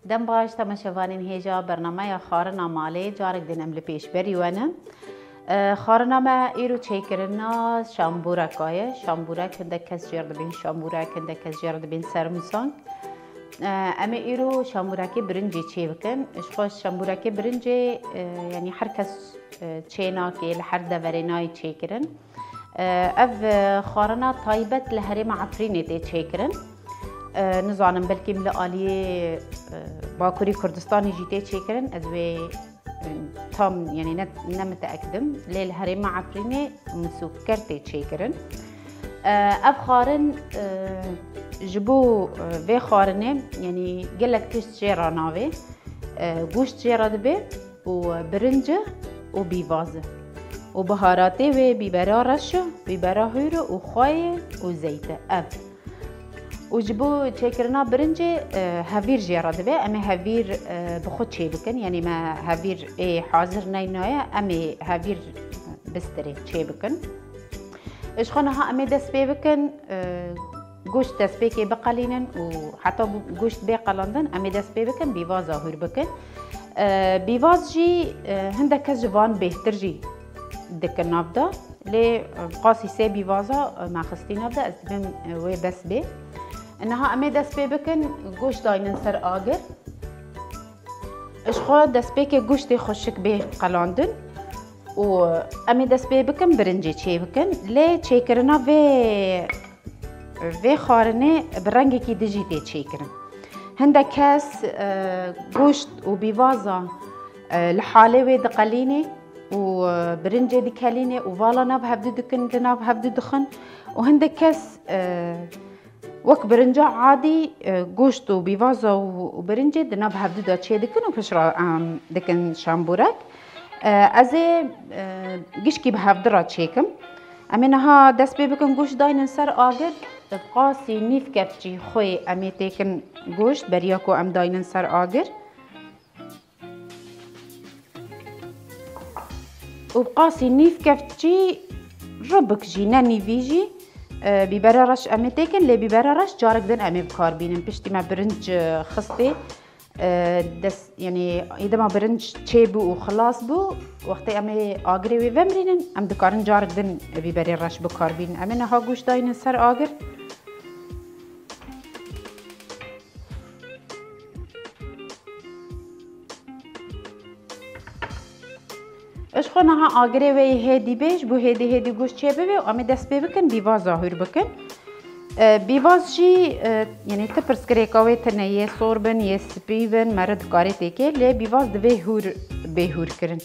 دم باش تماشاوانین هیجا برنامه خارنا مالی جارک دینم لپیش بریوانم خارنا ما ایرو چیکرنا شامبورکایه شامبورک هنده کس جرد بین شامبورک هنده کس جرد بین سرمسان اما ایرو شامبورکی برنجی چی بکن اشخاص شامبورکی برنجی یعنی هر کس چینا که لحر دورینای چیکرن اف خارنا طایبت لهریم عفرینی تی چیکرن نزانم بلکه مل آلیه باکوری کردستانی جیته چیکرن ازوی تام یعنی نمتأكدم لیل هریم عفرینی مسوف کرده چیکرن اف خارن جبو في خارنه يعني قالك تشت جيرا نافي قوشت جيرا دبي وبرنجة وبيفازة وبهاراتي وبيبرا رشة بيبرا هيرو وخاية وزيتة اف وجبو تشيكرنا برنجة هافير جيرا دبي اما هافير بخود شي بكن يعني ما هافير اي حاضر ناينايا اما هافير بستري شي بكن اش خانها اما دس بي بكن گوشت دست بکی بقلینن و حتی گوشت بقلاندن امی دست بکن بیواز ظاهر بکن بیواز جی هنده کس جوان بهتر جی دکن نافدا لی قاسی سه بیوازا ما خستی نافدا از بیم وی بس بی انها امی دست بکن گوشت داینن سر آگر اشخوا دست بکی گوشت خوشک بقلاندن و امی دست بکن برنجی چی بکن لی چی کرنا في خارنه برنگی کی دیجیتی چیکرن هنده کس گوشت و بیوازا لحاله و دقلینه و برنجه دکلینه و والا ناب هفدو دکن لناب هفدو دخن و هنده کس وک برنجه عادی گوشت و بیوازا و برنجه دناب هفدو دا چه دکن و پش را دکن شامبورک از گشکی به هفدو را چیکم امینها دست بکن گوشت داینن سر آگر بقاسي نيف كفتشي خوي امي تيكن گوشت برياكو ام داينن سر آگر وبقاسي نيف كفتشي ربك جي ناني فيجي بيبرا رش امي تيكن لي بيبرا رش جارك دن امي بكار بينن بشتي ما برنج خصتي دس يعني اذا ما برنج تشيبو وخلاص بو وقت امي آگری وی ومرینن ام دکارن جارک دن بيبري رش بكار بين امي نها گوشت داينن سر آگر اش خونها آگری وی هدی بیش بو هدی گوشت چه ببی و امی دست بکن بیواز ظاهر بکن بیواز جی یعنی تپرس کریکاوی تنیه سور بن یه سپی بن مرد کاری تیکه لی بیواز دوی هور بهور کرن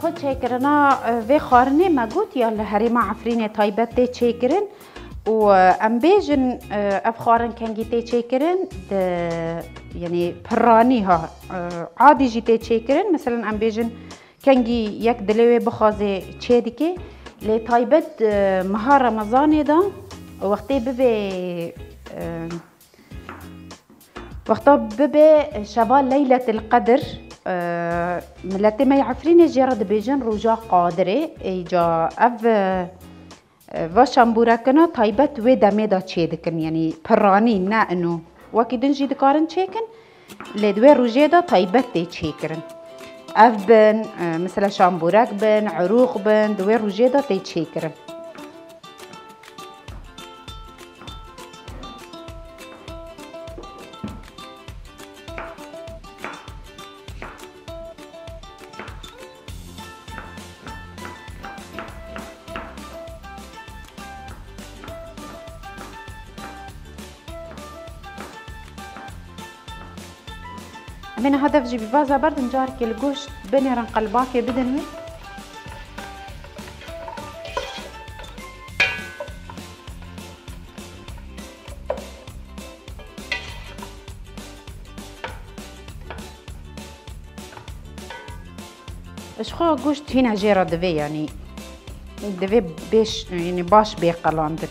بخود چیکرنا وی خارنه مگوت یا لحریم عفرین طایبت تی چیکرن و ام بیجن اف خارن کنگی تی چیکرن یعنی پرانی ها عادی جی تی چیکرن مثلا ام بیجن کنگی یک دلوی بخوازه چه دیگه لی طایبت مها رمضان دا وقتی ببه شوال لیلة القدر ملتي ما يعرفين جرد بيجن رجا قادرة إيجا وشامبوركنا طيبت ودمي دا تشيدكن يعني براني نا إنه وكيدن جي دكارن تشيكن لدوي رجا دا طيبت دي تشيكرن بن مثلا شامبورك بن عروق بن دوي رجا دا تشيكرن من هدف جيبي بازا برد نجارك الجوش بنيران قلباكي بدنوي اشخا گوشت هنا جيرا دبي يعني دبي بيش يعني باش بيقلاندن.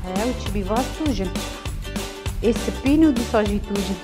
هاو تشبي فاز توجن السبينو دي صاجي توجن.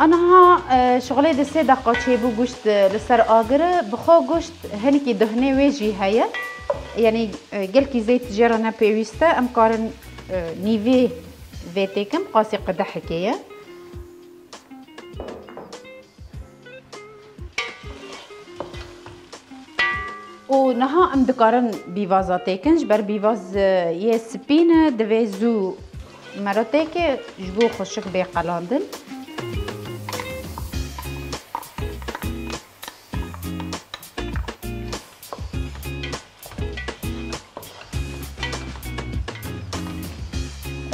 انا ها شغلي د 3 دقات شيبو گوشت لسر آگره بخو گوشت هنکی دهنه ویجی هیا یعنی گل کی زیت جرانه پیوسته ام کارن نیوی ویتکم قاسی قدح کیه و نها ام دکارن بیوازاتکنج بر بیواز یه سپینه دوی زو مراتک جبو خوشک بی قلاندن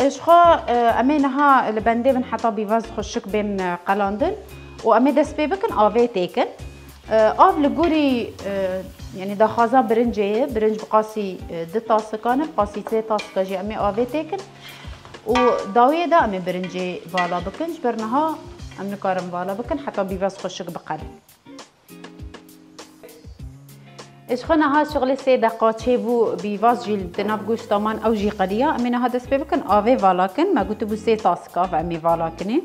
اشخا امي نها البندي من حطا بيفاز خشك بين قلاندن وامي دس بيبكن آوه تيكن آف لقوري يعني دا خازا برنجية برنج بقاسي 2 طاسكانه بقاسي 3 طاسكا جي امي آوه تيكن وداوية دا امي برنجي بالا بكن جبرنها ام نكارم بالا بكن حتى بيفاز خشك بقل اشخنا ها شغل 3 دقات شيبو بيفاز جيل تناب گوش تامان او جي قليا امينا هذا سبب كن آوه والاكن ما قلت بو 3 طاسكا فامي والاكني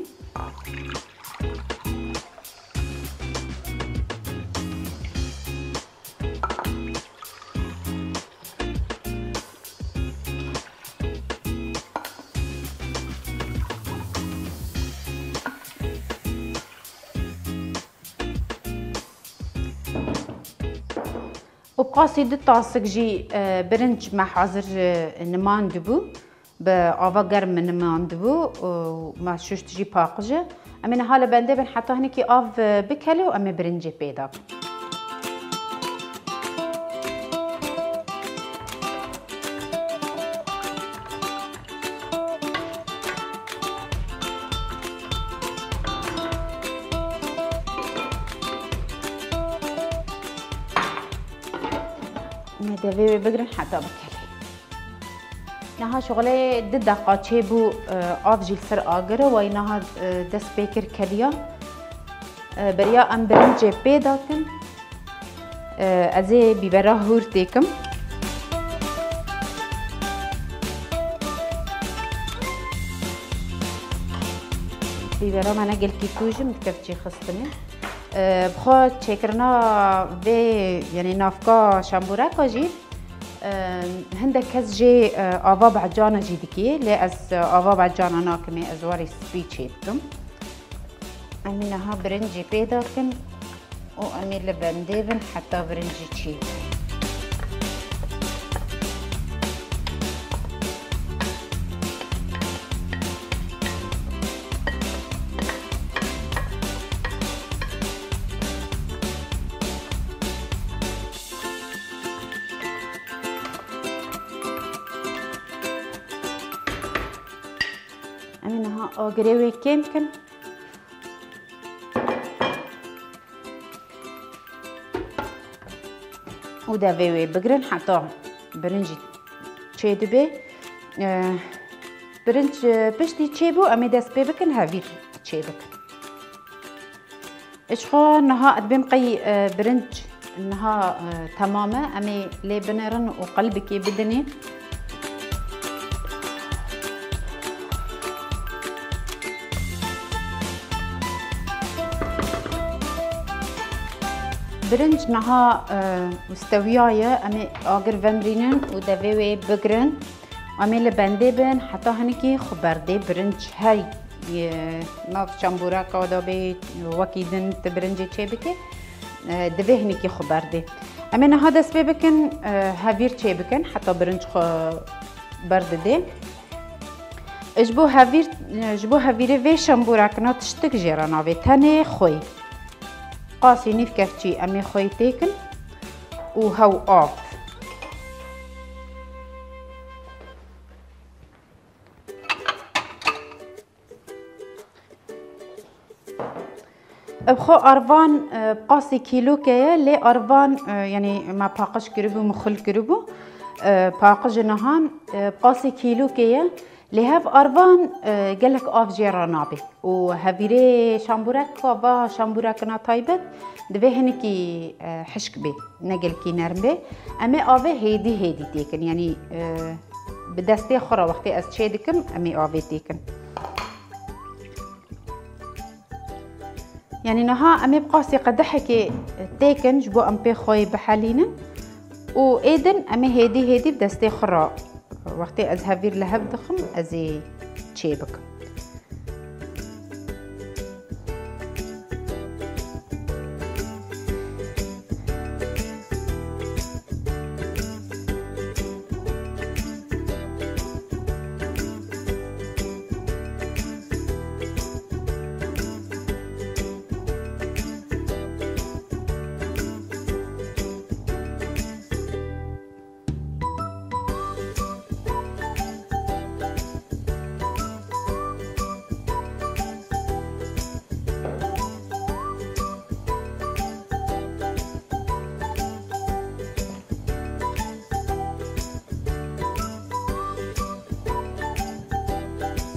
وبقاسي 2 طاسك جي برنج مع حاضر نمان دبو بآوا گرم نمان دبو وما شوش تجي باقجة امين هالا بنده بن حتى هنكي آف بكلو امي برنجي بيدا مدوي بقرن حتى بكلي نها شغلي 2 دقات شيبو آف جيل سر آگره وينها دس بيكر كليا بريا ام برنجي بيداكن ازي بيبرا هور تيكم بيبرا مانا قل كيتوجم تكفتشي خستني بخو تشكرنا في يعني نافكا شامبورا كاجي هندك كز جي آوا بعجانة جيدكي لي از آوا بعجانة ناكمي از واري سبي چيتم امينها برنجي بيداكن و امي لبنديبن حتى برنجي چيت امينها اغريوي كيمكن ودا فيوي بقرن حتى برنجي تشيدبي برنج بشتي تشيبو امي داس بيبكن هافير تشيبكن اشخو نها ادبي مقي برنج انها تمامه امي لي بنرن وقلبك بدني برنج نها مستويايا امي اگر فمرينن ودافيوي بقرن امي لبندي بن حتى هنكي خبردي برنج هاي ناف شامبورا كودابي وكيدن تبرنجي تشيبكي دفي هنكي خبردي امي نها دس بيبكن هافير تشيبكن حتى برنج برد دي جبو هافيري في شامبورا كنا تشتك جيرانا في تاني خوي قاسي نيف كفتشي امي خوي تيكن وهو اوف بخو ارفان بقاسي كيلو كيا لي ارفان يعني ما باقش كربو مخل كربو باقش نهام بقاسي كيلو كيا لهاف أربان قالك أوف جيرانابي وهافيري شامبورك وفا شامبورك طيبت دبي هنكي حشك بي نقل كي نرمبي أمي أوفي هيدي تيكن يعني بدستي أخرى وقتي أستشيدكم أمي أوفي تيكن يعني نها أمي بقاسي قدحكي تيكن جبو أمبي خوي بحالينا وإيدن أمي هيدي بدستي أخرى وقتی از هفیر لحب دخم از چی بکم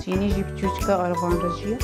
یعنی جیب چوچکا آروان رجیه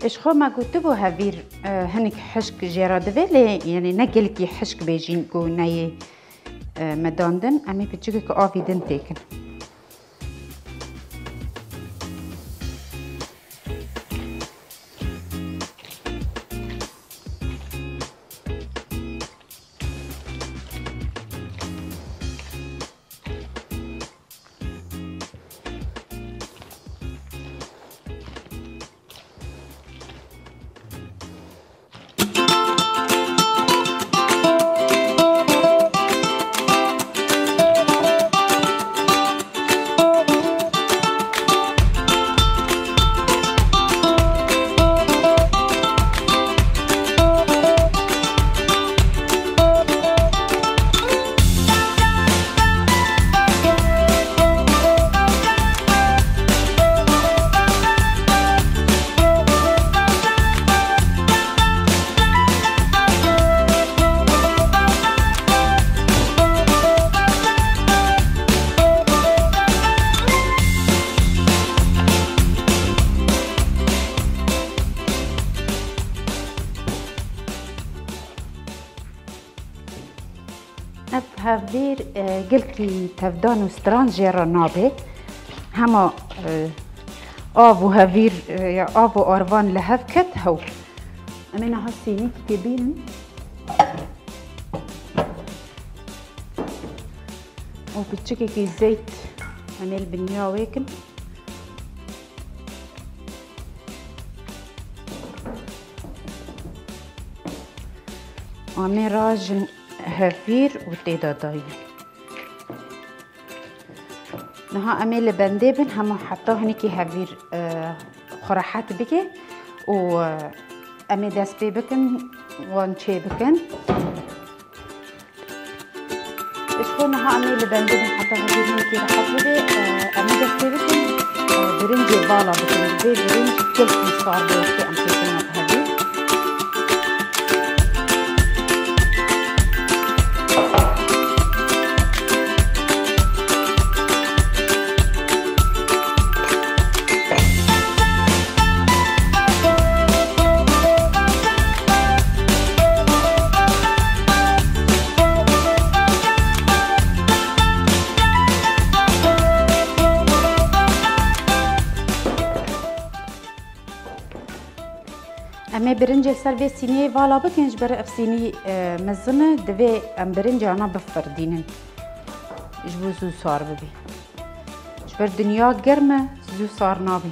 اش خو ما كتبو هافير هنك حشك جيرا دفي يعني نقلكي حشك بيجين كو ناي مداندن امي بتشكك اوفي دن تيكن هافير قلتي تفدان وسترانجير نابي هما آب وهافير يا آب وأرفان لهفكت هو أمينا هالسيني تبين وبتشككي زيت عمل بنياويكن وعمل راجن هافير وتيدا داي نها أميل بندبن هم حطوه هنيكي هافير خراحات بكي و أمي داس بيبكن وانشي بكن إشخو نها أميل بندبن حطوه هافير هنيكي راحات بكي أمي داس بيبكن برنجي بالا بكن برنج كل صار بوكي أم تيكنا بهافير أما برنجة سر سيني فالا بكنج برا أفسيني مزنة دبي أم برنجة أنا بفردينن جبو زو صار ببي جبر دنيا جرمة زو صار نابي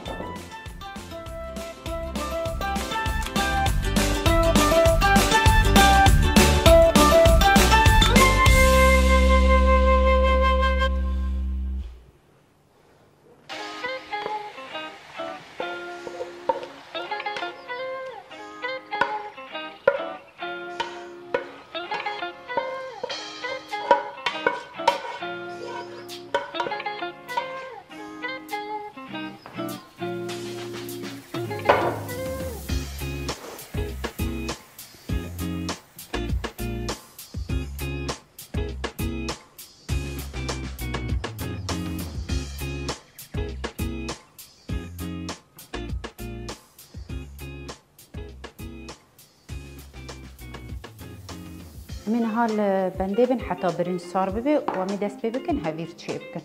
من هال بندبن حتى برنج صار ببي ومي داس ببكن هافير تشيبكن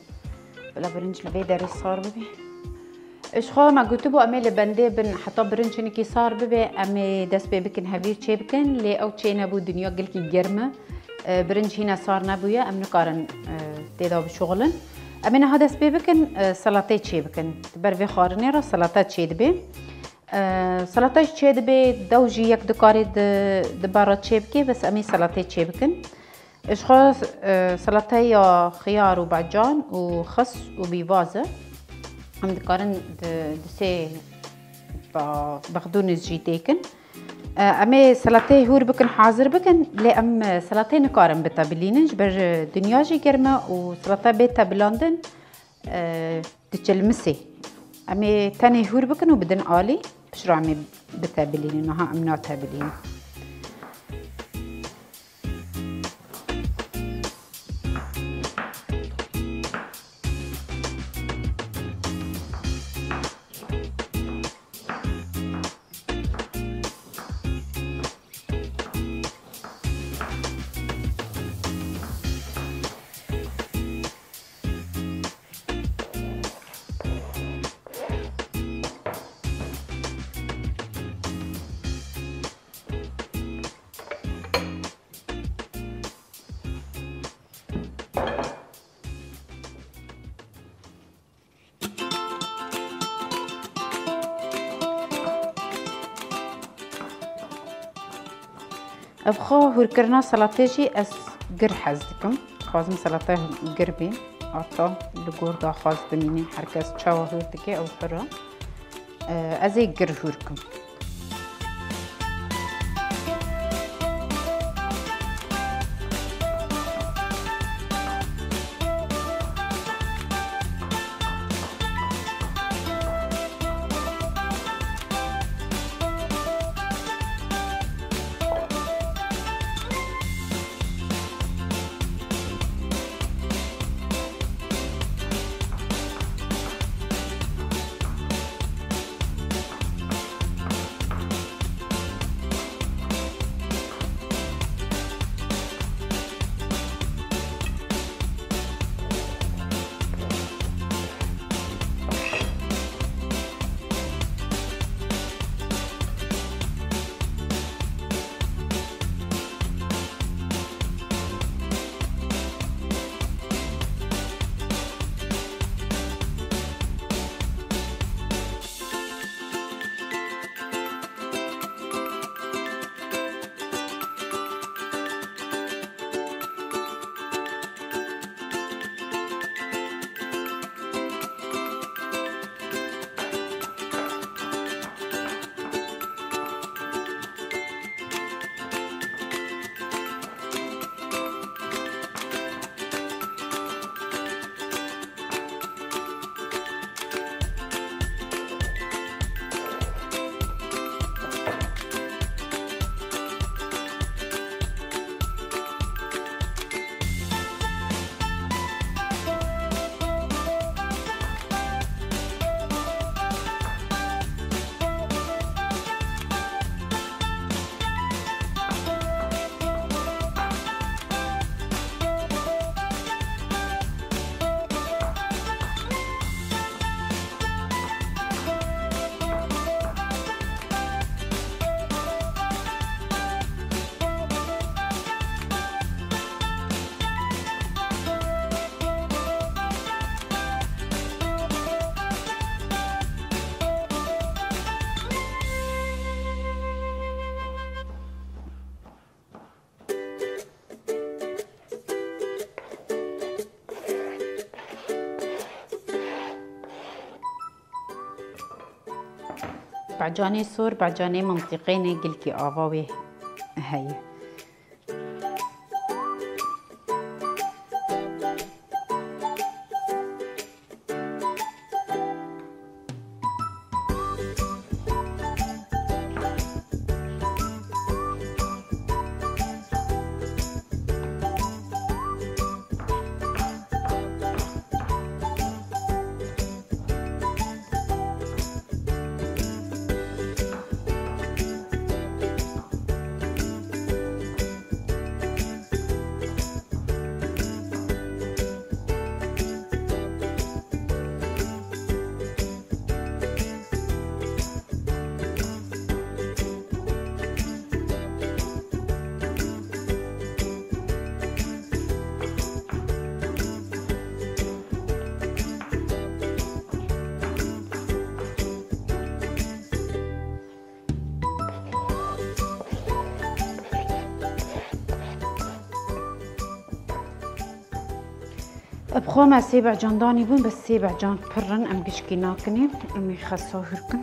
بلا برنج لبي داري صار ببي اش خو ما قلتبو امي لبندبن حتى برنج نكي صار ببي امي داس ببكن هافير تشيبكن لي او تشينا بو دنيا قلكي جرمه برنج هنا صار نبويا ام نقارن تيدا بشغلن امي هذا داس ببكن سلطه تشيبكن برفي خارني را سلطه تشيدبي سلطه تشيدبي دوجي يك دكاري دبارة تشيبكي بس امي سلطه تشيبكن اش خو سلطه خيار وبعجان وخس وبيفازه هم دكارن دسي بخدونس جي تيكن امي سلطه هور بكن حاضر بكن لي ام سلطه نقارن بتابلينج بر دنيا جي كرمه وسلطه بيتا بلندن تشلمسي امي تاني هور بكن وبدن آلي بشرو عمي بتابلين انها امنا تابلين ابخو هوركرنا سلطه جي از گر حزدكم خازم سلطه گر بي آتا لگور دا خاز دمینی هر کس چاو هورتكي او فرا ازي گر هوركم بعجاني سور بعجاني منطقين قلكي آواوي هاي بخو ما سيبع جانداني بون بس سيبع جان برن ام قشكي ناكني امي خاصو هركن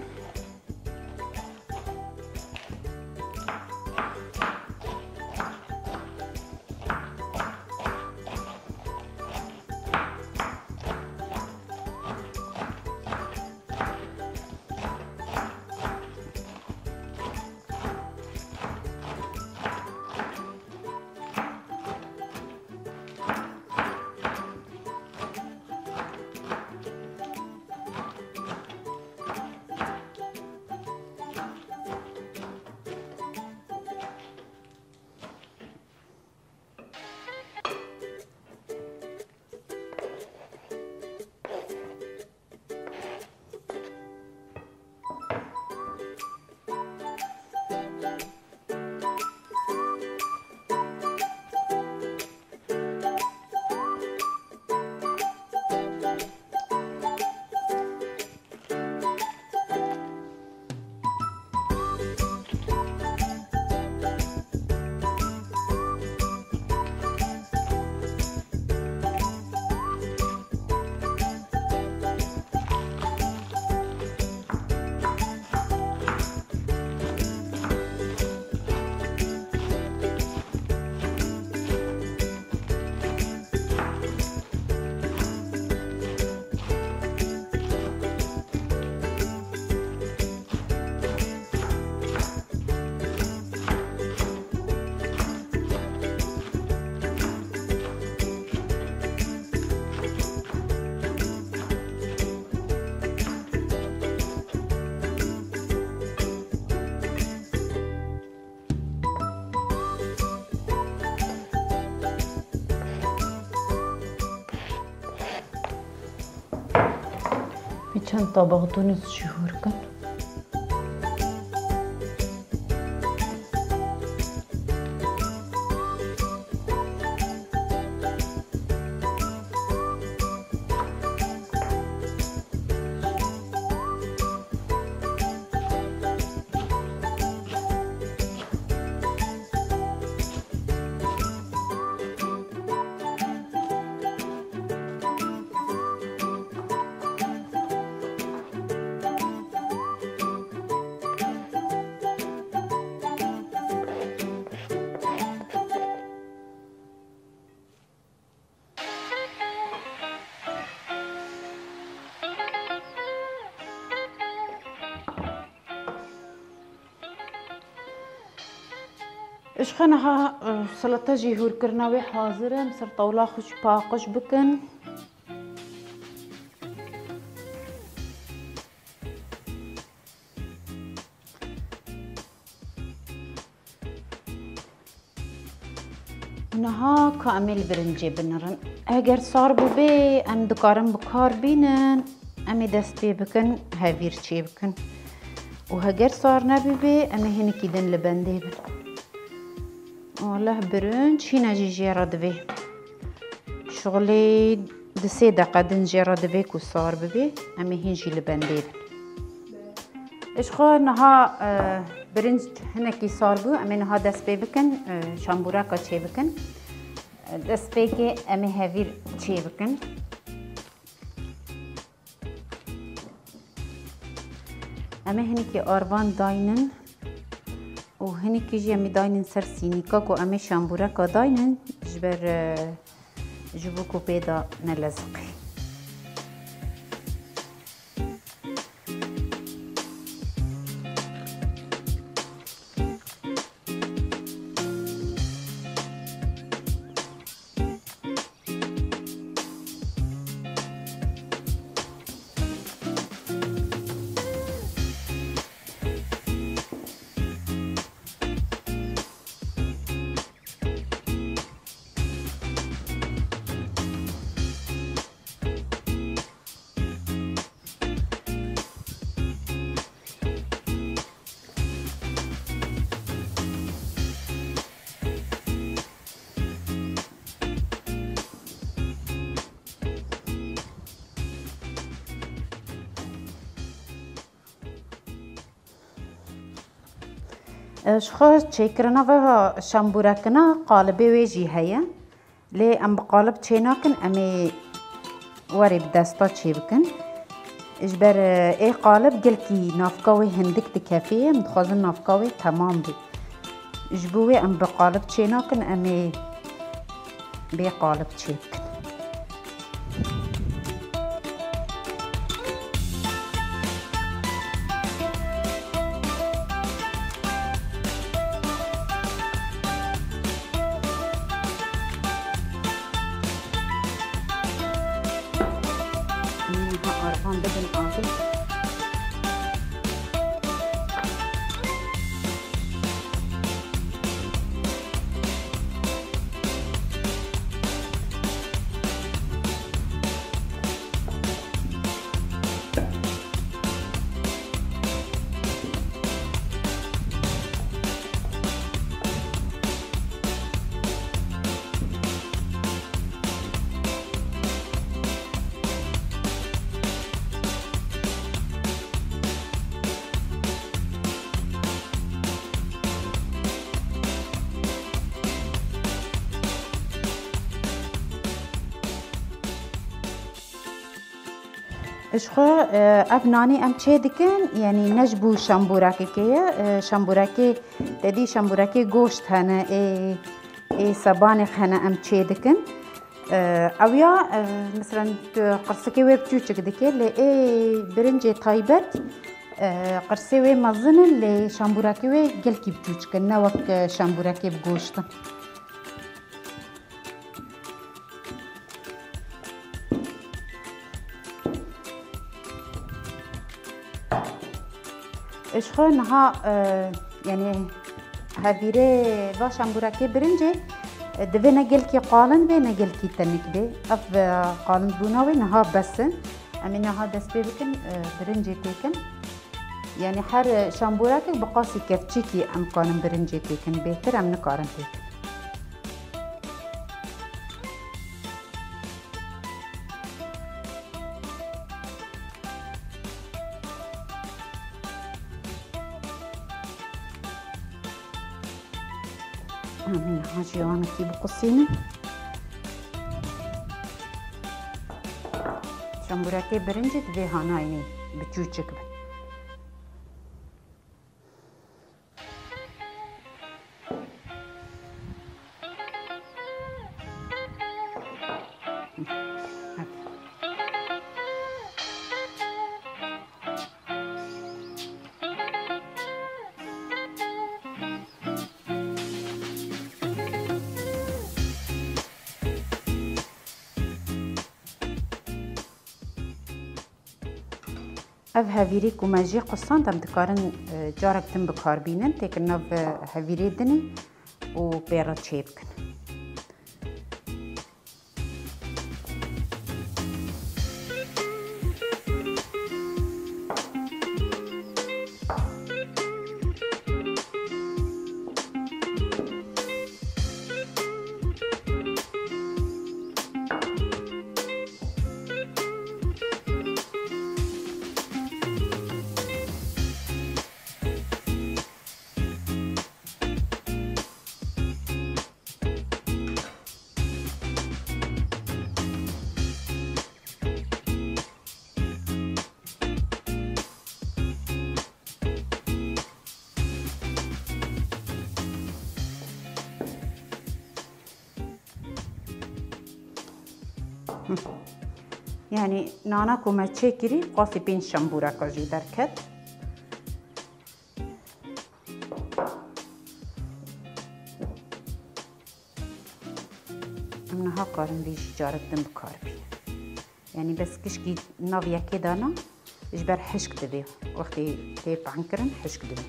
چند طبق تونس شهور کن. اشخنها سلطه جیهور کرناوی حاضرم سر طاوله خوش پاقش بکن. نها کامل برنجی بنرن. اگر سار ببی ام دکارم بکار بینن امی دست بی بکن هاویر چی بکن و اگر سار نبی امی هنی کیدن لبنده بکن. والله برنج هنا جيجيرة دبي شغلي دسي دقة دنجيرة دبي كو صار ببي امي هنجي لبنديب ايش خو نها برنج هنا كي صار بو امي نها دس بي بكن شامبورا كا چي بكن دس بي كي امي هاوير چي بكن امي هني كي آروان داينن و هنی که جی امی داینن سر سینیکا کو امی شامبورا کا داینن جبر جبو کو پیدا نلزقی. شخص چیکرنا و شامبورا کنا قالبی ویجی هیا لی ام بقالب چینا کن امی وری بدستا چی بکن اجبر ای قالب گل کی نافکاوی هندک دکافیه متخوازن نافکاوی تمام بی اجبوی ام بقالب چینا کن امی بی قالب چی بکن. آروان بدن آزل اشخو افنانی ام چه دکن یعنی نجبو شامبوراکی که شامبوراکی تدی شامبوراکی گوشت هنه ای سبان خنه ام چه دکن او یا مثلا قرصکی وی بچوچک دکه لی ای برنج تایبت قرصی وی مزنه لی شامبوراکی وی گلکی بچوچکن نه وک شامبوراکی بگوشتن. اشخو نها يعني هافيري باش امبوراكي برنجي دفي نقل كي قالن بي نقل كي تنك بي اف قالن بوناوي نها بسن امین ها دست بکن برنجی تکن یعنی هر شامبورک بقاسی کفچی کی امکانم برنجی تکن بهتر ام نکارم تکن امین ها جوانه کی بقصینه شامبورک برنجت به هاناینی بچوچک بن اف هاویری کو ماجی قسطان دم دکارن جارک تم بکار بینن تکن نو هاویری دنی و بیرا چیب کن يعني نانا كوما تشيكري قاسي بين شامبورا كاجي دركت منها قارن بيش جارك دم بكاربي يعني بس كشكي نافيا كدانا اجبر حشك تبي وقتي تيب عنكرن حشك تبي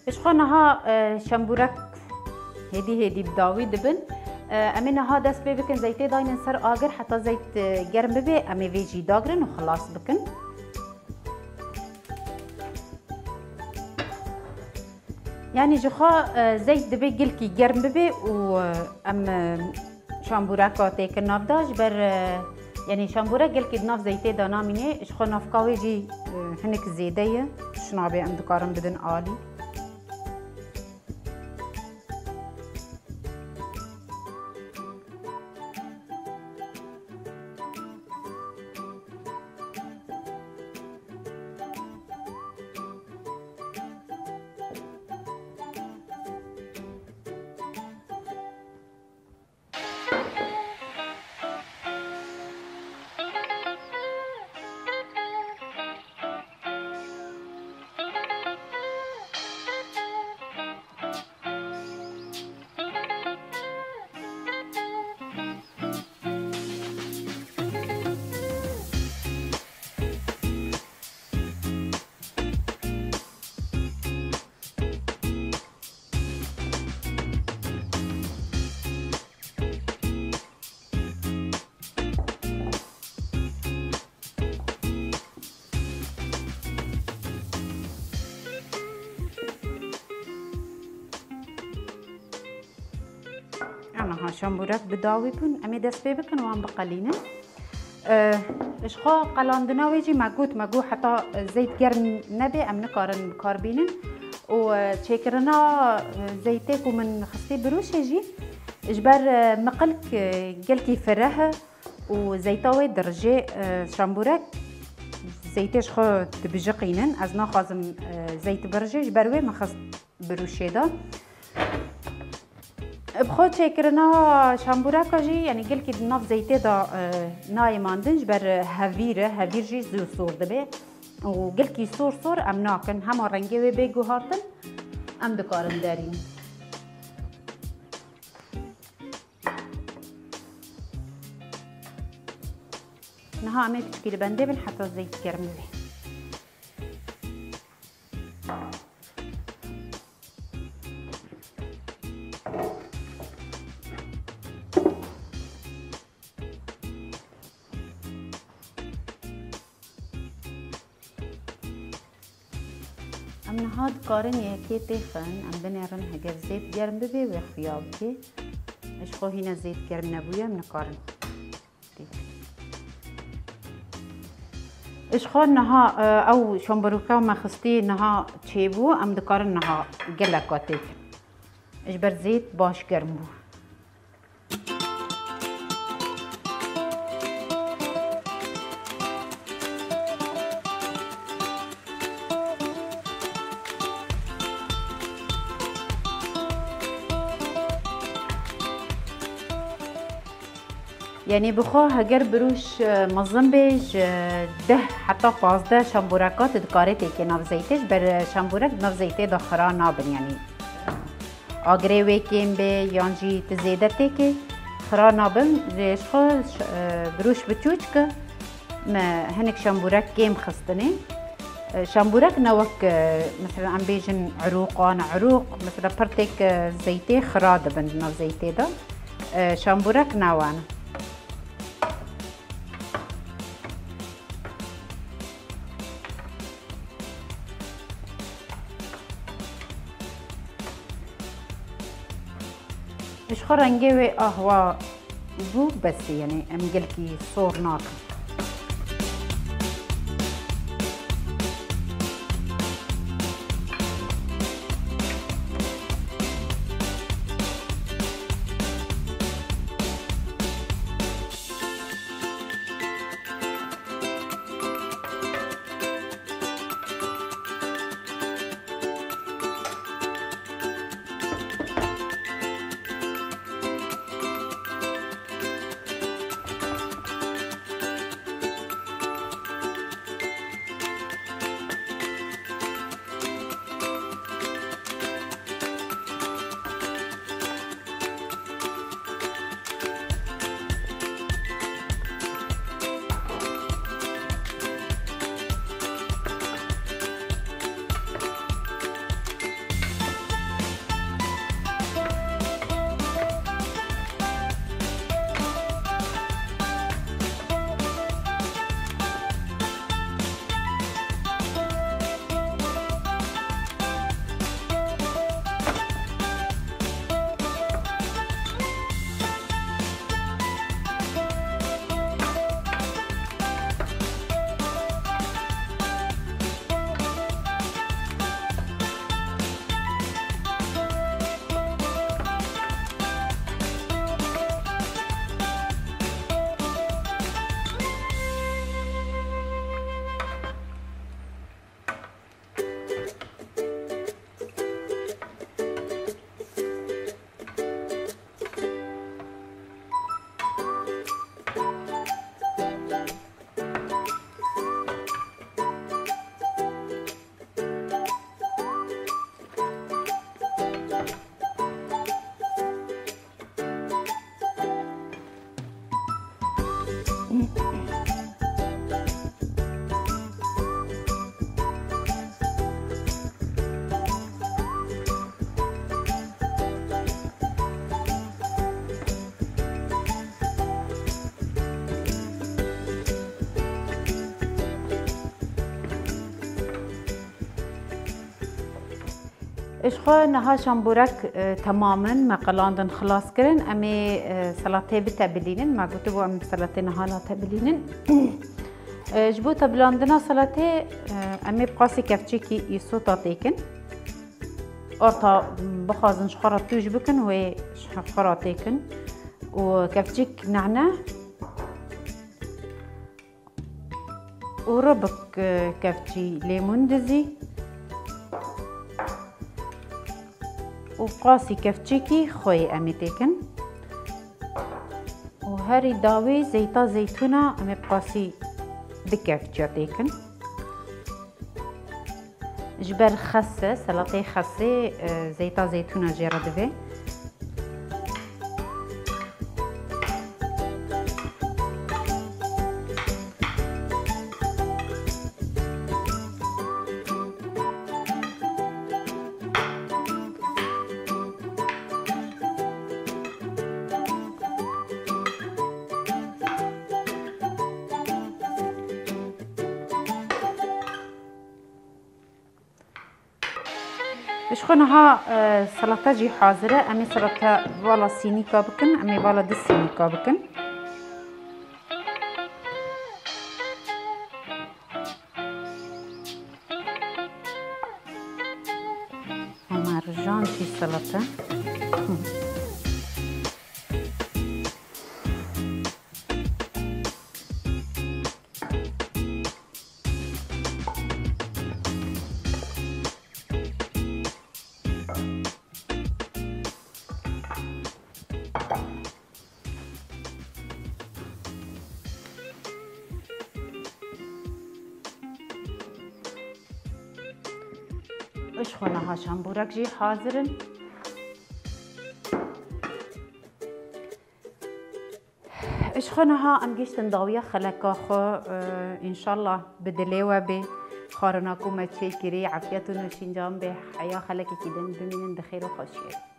اشخانها شمبورك هدي بداوي دبن امينها دست بكن زيتي داين سر آگر حتى زيت گرم ببي امي فيجي داغرن وخلاص بكن. يعني جخا زيت دبي جلكي گرم ببي و ام شامبوركا تيكن نافداج بر يعني شامبورك جلكي دناف زيتي دانا مني اشخا نافكاوي جي هنك زيدية شنابي ام دكارم بدن آلي. أنا شامبورك بداوي بون أمي دست بكن وان بقلينا إشخا قلاندنا ويجي ماجو حتى زيت جرم نبي أم نكارن كاربينن وتشكرنا زيتك ومن خصي بروش يجي إجبر مقلك جلكي فرها وزيتاوي درجة شامبورك زيتش خو تبجقينن از ناخازم زيت برجة إجبروي ما خص بروشي دا بخود شكرنا شامبورك جي يعني قلكي دناف زيتي دا ناي ماندنج بر هفير جي زو صور دبي وقلكي صور ام ناكن هما رنگي وي بيگو هاتن ام دكارن دارين نها امي كتكيل بنده بن حتى زيت كرمي ام نهاد كارن يكي تيخن ام بنيرن هجر زيت گرم ببي وخيابكي اش خو هنا زيت گرم نبويا من كارن اش خو نها او شامبروكا ما خستي نها تشيبو ام دكارن نها گلكاتيك اش بر زيت باش گرم بو يعني بخوا هجر بروش مظلم بيج ده حتى 15 شامبوركات دكارتي كي ناف زيتش بر شامبورك ناف زيتي دخرا نابن يعني اگري ويكين بي يانجي تزيدتي كي خرا نابن ريش خو بروش بتوچك ما هنك شامبورك كيم خستني شامبورك نوك مثلا عم بيجن عروق مثلا برتك زيتي خرا دبن ناف زيتي دا شامبورك ناوان ايش خو رنگي وي قهوه بو بس يعني ام قلكي صور ناكل اشخوا نها شامبورك تماما ما قلاندن خلاص كرن امي سلطه بتبلينن ما قلت بو ام سلطه نها لا تبلينن جبو تبلاندنا سلطه امي بقاسي كفتشي يسوطا تيكن orta بخازن شخرات توج بكن و شخرات تيكن وكفتشيك نعناع وربك كفتشي ليمون دزي وقاسي كفتشيكي خوي امي تيكن وهاري داوي زيتا زيتونة امي بقاسي دكفتشي تيكن جبر خسة سلطة خسة زيتا زيتونة جيرا دبي اشخونها سلطة جي حاضرة امي سلطة والا صيني كابكن امي والا دي صيني كابكن اما رجان في سلطة اشخونها شامبورك جي حاضرن اشخونها ام گشتن داوية خلقا خو ان شاء الله بدليوة بي خارناكو ما تشيكري عافيتون وشنجان بي حياة خلقي كدن بمينن بخير وخوشية